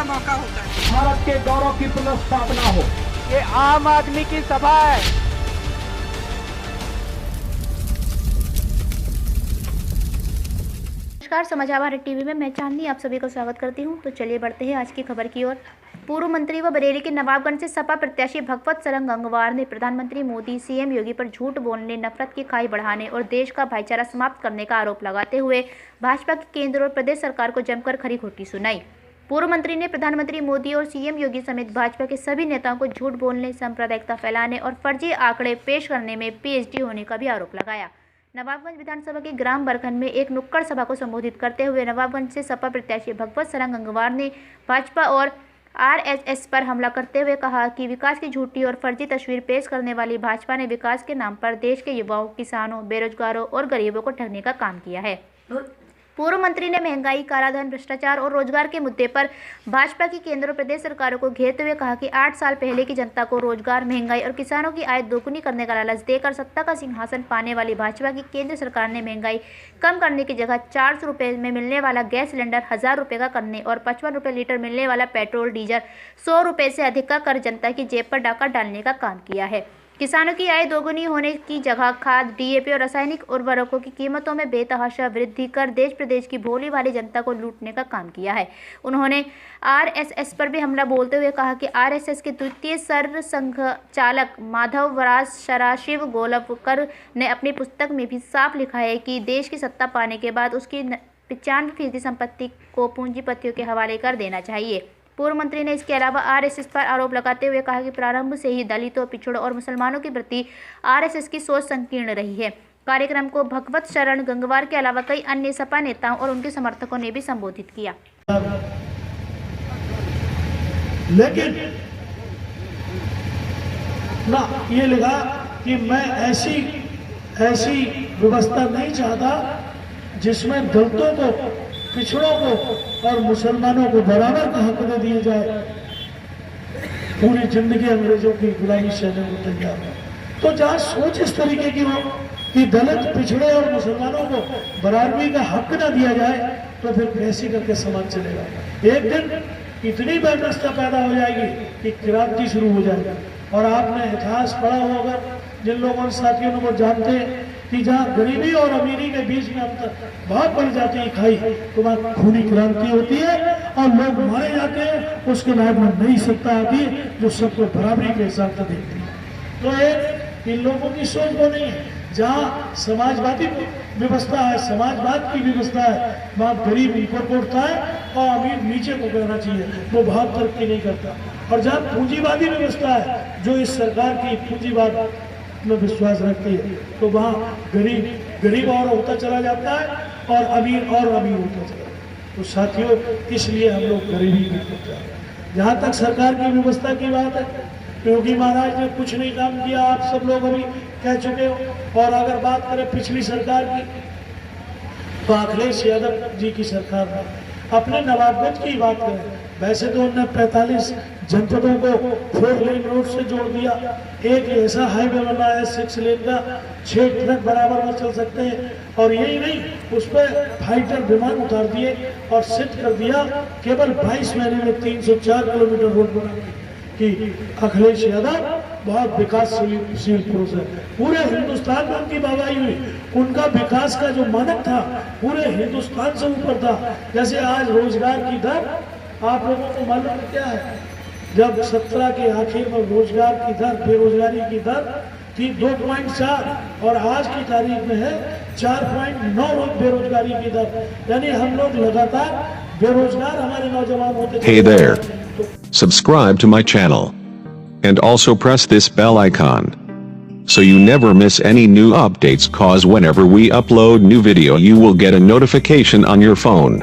का मौका होता है। भारत के गौरव की पुनर्स्थापना हो। ये आम आदमी की सभा है। नमस्कार, समाचार भारत टीवी में मैं चांदनी आप सभी का स्वागत करती हूं। तो चलिए बढ़ते हैं आज की खबर की ओर। पूर्व मंत्री व बरेली के नवाबगंज से सपा प्रत्याशी भगवत सरन गंगवार ने प्रधानमंत्री मोदी, सीएम योगी पर झूठ बोलने, नफरत की खाई बढ़ाने और देश का भाईचारा समाप्त करने का आरोप लगाते हुए भाजपा की केंद्र और प्रदेश सरकार को जमकर खरी खोटी सुनाई। पूर्व मंत्री ने प्रधानमंत्री मोदी और सीएम योगी समेत भाजपा के सभी नेताओं को झूठ बोलने, सांप्रदायिकता फैलाने और फर्जी आंकड़े पेश करने में पीएचडी होने का भी आरोप लगाया। नवाबगंज विधानसभा के ग्राम बरखन में एक नुक्कड़ सभा को संबोधित करते हुए नवाबगंज से सपा प्रत्याशी भगवत सरन गंगवार ने भाजपा और आरएसएस पर हमला करते हुए कहा कि विकास की झूठी और फर्जी तस्वीर पेश करने वाली भाजपा ने विकास के नाम पर देश के युवाओं, किसानों, बेरोजगारों और गरीबों को ठगने का काम किया है। पूर्व मंत्री ने महंगाई, कालाधन, भ्रष्टाचार और रोजगार के मुद्दे पर भाजपा की केंद्र और प्रदेश सरकारों को घेरते हुए कहा कि 8 साल पहले की जनता को रोजगार, महंगाई और किसानों की आय दोगुनी करने का लालच देकर सत्ता का सिंहासन पाने वाली भाजपा की केंद्र सरकार ने महंगाई कम करने की जगह 400 रुपये में मिलने वाला गैस सिलेंडर 1000 रुपये का करने और 55 रुपये लीटर मिलने वाला पेट्रोल डीजल 100 रुपये से अधिक का कर जनता की जेब पर डाका डालने का काम किया है। किसानों की आय दोगुनी होने की जगह खाद, डीएपी और रासायनिक उर्वरकों की कीमतों में बेतहाशा वृद्धि कर देश प्रदेश की भोली भाली जनता को लूटने का काम किया है। उन्होंने आरएसएस पर भी हमला बोलते हुए कहा कि आरएसएस के द्वितीय सरसंघचालक माधव वराज सदाशिव गोलवकर ने अपनी पुस्तक में भी साफ लिखा है कि देश की सत्ता पाने के बाद उसकी 95% संपत्ति को पूंजीपतियों के हवाले कर देना चाहिए। पूर्व मंत्री ने इसके अलावा आरएसएस पर आरोप लगाते हुए कहा कि प्रारंभ से ही दलितों, पिछड़ों और मुसलमानों के प्रति आरएसएस की सोच संकीर्ण रही है। कार्यक्रम को भगवत सरन गंगवार के अलावा कई अन्य सपा नेताओं और उनके समर्थकों ने भी संबोधित किया। लेकिन ना ये लगा कि मैं ऐसी व्यवस्था नहीं चाहता जिसमें दलितों को, पिछड़ों को और मुसलमानों को बराबर का हक दे दिया जाए। पूरी जिंदगी अंग्रेजों की गुलामी सहने को तैयार है। तो जहाँ सोच इस तरीके की हो कि दलित, पिछड़े और मुसलमानों को बराबरी का हक ना दिया जाए तो फिर कैसे करके समाज चलेगा। एक दिन इतनी व्यवस्था पैदा हो जाएगी कि क्रांति शुरू हो जाएगी। और आपने इतिहास पढ़ा होगा, जिन लोगों साथियों ने वो जानते हैं कि जहाँ गरीबी और अमीरी के बीच में अंतर बहुत बढ़ जाती है खाई, तो वहाँ खूनी क्रांति होती है और लोग मारे जाते हैं। उसके बाद में नई सत्ता आती है जो सबको बराबरी के हिसाब से देखती है। तो एक इन लोगों की सोच वो नहीं है। जहाँ समाजवादी व्यवस्था है, समाजवाद की व्यवस्था है, वहाँ गरीब ऊपर को उठता है और अमीर नीचे को करना चाहिए। वो भाव तरक्की नहीं करता। और जहाँ पूंजीवादी व्यवस्था है, जो इस सरकार की पूंजीवाद में विश्वास रखती है, तो वहाँ गरीब और होता चला जाता है और अमीर होता चला जाता है। तो साथियों, इसलिए हम लोग गरीबी में होते हैं। जहाँ तक सरकार की व्यवस्था की बात है, योगी महाराज ने कुछ नहीं काम किया, आप सब लोग अभी कह चुके हो। और अगर बात करें पिछली सरकार की, तो अखिलेश यादव जी की सरकार ने अपने नवाबगंज की बात करें, वैसे तो उन्होंने 45 जनपदों को 4 लेन रोड से जोड़ दिया। एक ऐसा हाईवे बना है 6 लेन का, 6 ट्रक बराबर में चल सकते हैं। और यही नहीं, उस पर फाइटर विमान उतार दिए और सेट कर दिया। केवल 22 महीने में 304 किलोमीटर रोड बना दी। कि अखिलेश यादव बहुत विकासशील पुरुष है। पूरे हिंदुस्तान में उनकी वाहवाही हुई। उनका विकास का जो मानक था पूरे हिंदुस्तान से ऊपर था। जैसे आज रोजगार की दर आप लोगों को मालूम क्या है? जब 17 के आखिर में रोजगार की दर, बेरोजगारी की दर थी 2.4 और आज की तारीख में है 4.9 बेरोजगारी की दर। यानी हम लोग लगातार बेरोजगार हमारे नौजवान होते। Hey there. Subscribe to my channel. And also press this bell icon. So you never miss any new updates, cause whenever we upload new video you will get a notification on your phone.